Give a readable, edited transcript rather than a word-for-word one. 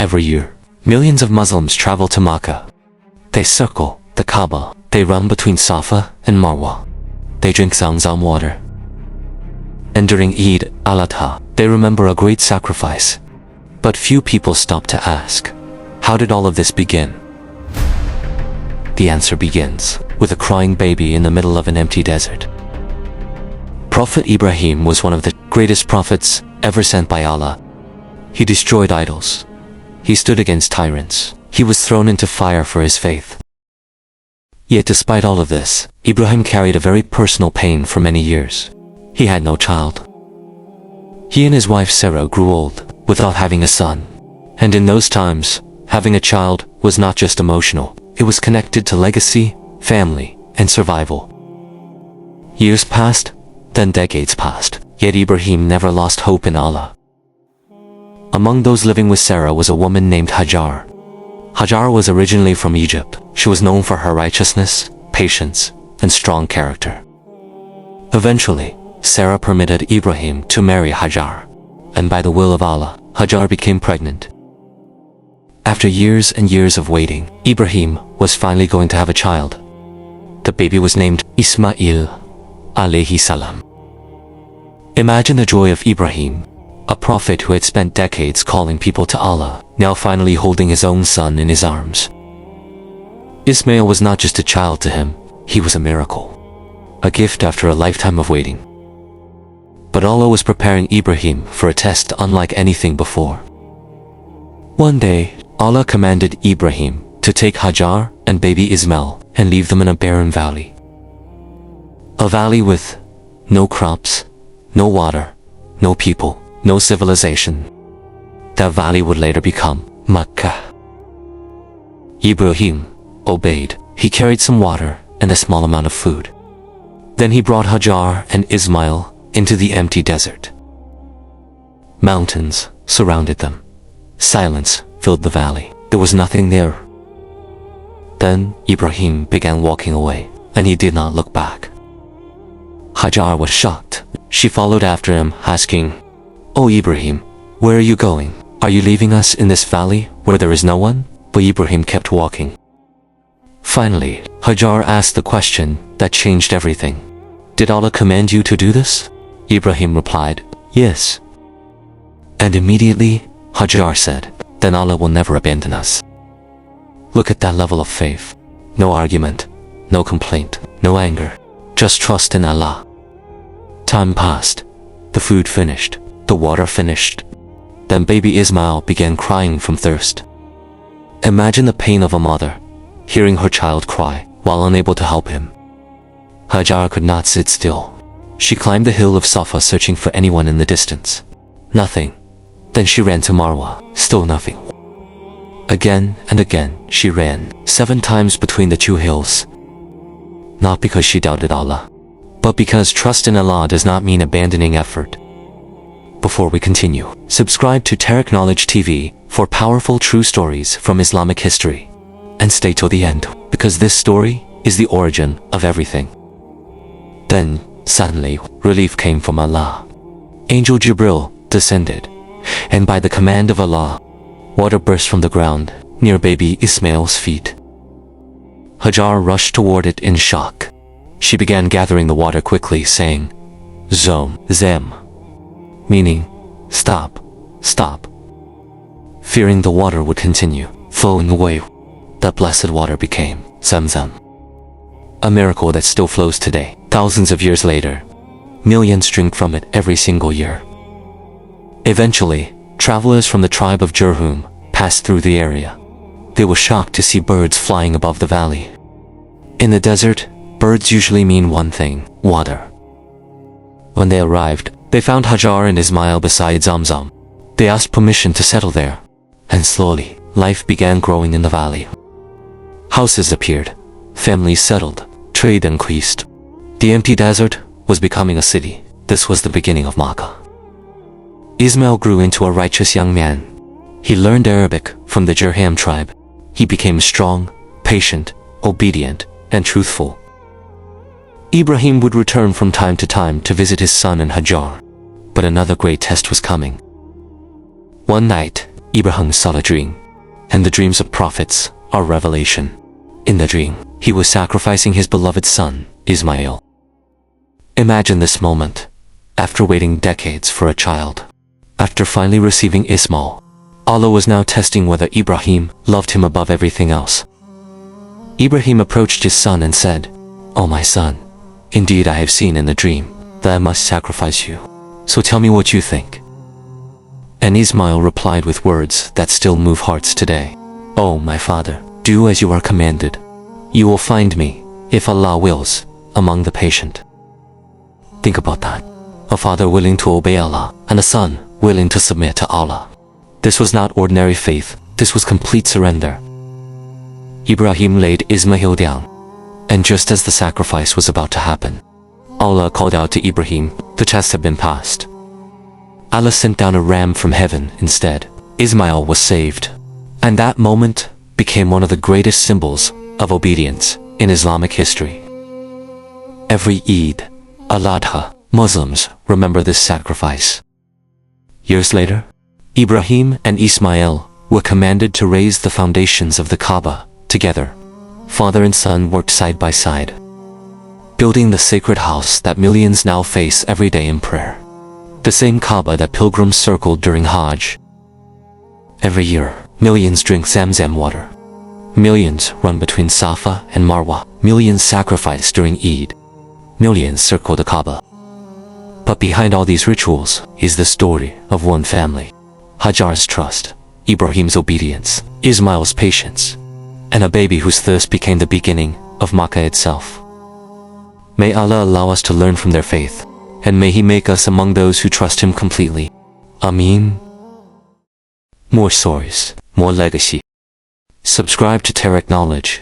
Every year, millions of Muslims travel to Makkah. They circle the Kaaba. They run between Safa and Marwah. They drink Zamzam water. And during Eid al-Adha, they remember a great sacrifice. But few people stop to ask, how did all of this begin? The answer begins with a crying baby in the middle of an empty desert. Prophet Ibrahim was one of the greatest prophets ever sent by Allah. He destroyed idols. He stood against tyrants. He was thrown into fire for his faith. Yet despite all of this, Ibrahim carried a very personal pain for many years. He had no child. He and his wife Sarah grew old without having a son. And in those times, having a child was not just emotional. It was connected to legacy, family, and survival. Years passed, then decades passed, yet Ibrahim never lost hope in Allah. Among those living with Sarah was a woman named Hajar. Hajar was originally from Egypt. She was known for her righteousness, patience, and strong character. Eventually, Sarah permitted Ibrahim to marry Hajar, and by the will of Allah, Hajar became pregnant. After years and years of waiting, Ibrahim was finally going to have a child. The baby was named Ismail, alayhi salam. Imagine the joy of Ibrahim, a prophet who had spent decades calling people to Allah, now finally holding his own son in his arms. Ismail was not just a child to him, he was a miracle. A gift after a lifetime of waiting. But Allah was preparing Ibrahim for a test unlike anything before. One day, Allah commanded Ibrahim to take Hajar and baby Ismail and leave them in a barren valley. A valley with no crops, no water, no people, no civilization. That valley would later become Makkah. Ibrahim obeyed. He carried some water and a small amount of food. Then he brought Hajar and Ismail into the empty desert. Mountains surrounded them. Silence filled the valley. There was nothing there. Then Ibrahim began walking away, and he did not look back. Hajar was shocked. She followed after him, asking, "Oh Ibrahim, where are you going? Are you leaving us in this valley where there is no one?" But Ibrahim kept walking. Finally, Hajar asked the question that changed everything. "Did Allah command you to do this?" Ibrahim replied, "Yes." And immediately, Hajar said, "Then Allah will never abandon us." Look at that level of faith. No argument, no complaint, no anger. Just trust in Allah. Time passed. The food finished. The water finished. Then baby Ismail began crying from thirst. Imagine the pain of a mother, hearing her child cry while unable to help him. Hajar could not sit still. She climbed the hill of Safa searching for anyone in the distance. Nothing. Then she ran to Marwah. Still nothing. Again and again she ran, 7 times between the 2 hills. Not because she doubted Allah, but because trust in Allah does not mean abandoning effort. Before we continue, subscribe to Tarikh Knowledge TV for powerful true stories from Islamic history. And stay till the end, because this story is the origin of everything. Then, suddenly, relief came from Allah. Angel Jibril descended, and by the command of Allah, water burst from the ground near baby Ismail's feet. Hajar rushed toward it in shock. She began gathering the water quickly, saying, Zam, meaning, stop, stop. Fearing the water would continue flowing away, that blessed water became Zamzam. A miracle that still flows today, thousands of years later. Millions drink from it every single year. Eventually, travelers from the tribe of Jurhum passed through the area. They were shocked to see birds flying above the valley. In the desert, birds usually mean one thing, water. When they arrived, they found Hajar and Ismail beside Zamzam. They asked permission to settle there, and slowly, life began growing in the valley. Houses appeared, families settled, trade increased. The empty desert was becoming a city. This was the beginning of Makkah. Ismail grew into a righteous young man. He learned Arabic from the Jurham tribe. He became strong, patient, obedient, and truthful. Ibrahim would return from time to time to visit his son and Hajar. But another great test was coming. One night, Ibrahim saw a dream, and the dreams of prophets are revelation. In the dream, he was sacrificing his beloved son, Ismail. Imagine this moment. After waiting decades for a child, after finally receiving Ismail, Allah was now testing whether Ibrahim loved him above everything else. Ibrahim approached his son and said, "Oh my son, indeed I have seen in the dream that I must sacrifice you. So tell me what you think." And Ismail replied with words that still move hearts today. "Oh my father, do as you are commanded. You will find me, if Allah wills, among the patient." Think about that. A father willing to obey Allah, and a son willing to submit to Allah. This was not ordinary faith, this was complete surrender. Ibrahim laid Ismail down, and just as the sacrifice was about to happen, Allah called out to Ibrahim, the test had been passed. Allah sent down a ram from heaven instead. Ismail was saved, and that moment became one of the greatest symbols of obedience in Islamic history. Every Eid, al-Adha, Muslims remember this sacrifice. Years later, Ibrahim and Ismail were commanded to raise the foundations of the Kaaba together. Father and son worked side by side, building the sacred house that millions now face every day in prayer. The same Kaaba that pilgrims circled during Hajj. Every year, millions drink Zamzam water. Millions run between Safa and Marwah. Millions sacrifice during Eid. Millions circle the Kaaba. But behind all these rituals is the story of one family. Hajar's trust, Ibrahim's obedience, Ismail's patience, and a baby whose thirst became the beginning of Makkah itself. May Allah allow us to learn from their faith, and may He make us among those who trust Him completely. Ameen. More stories, more legacy. Subscribe to Tarikh Knowledge.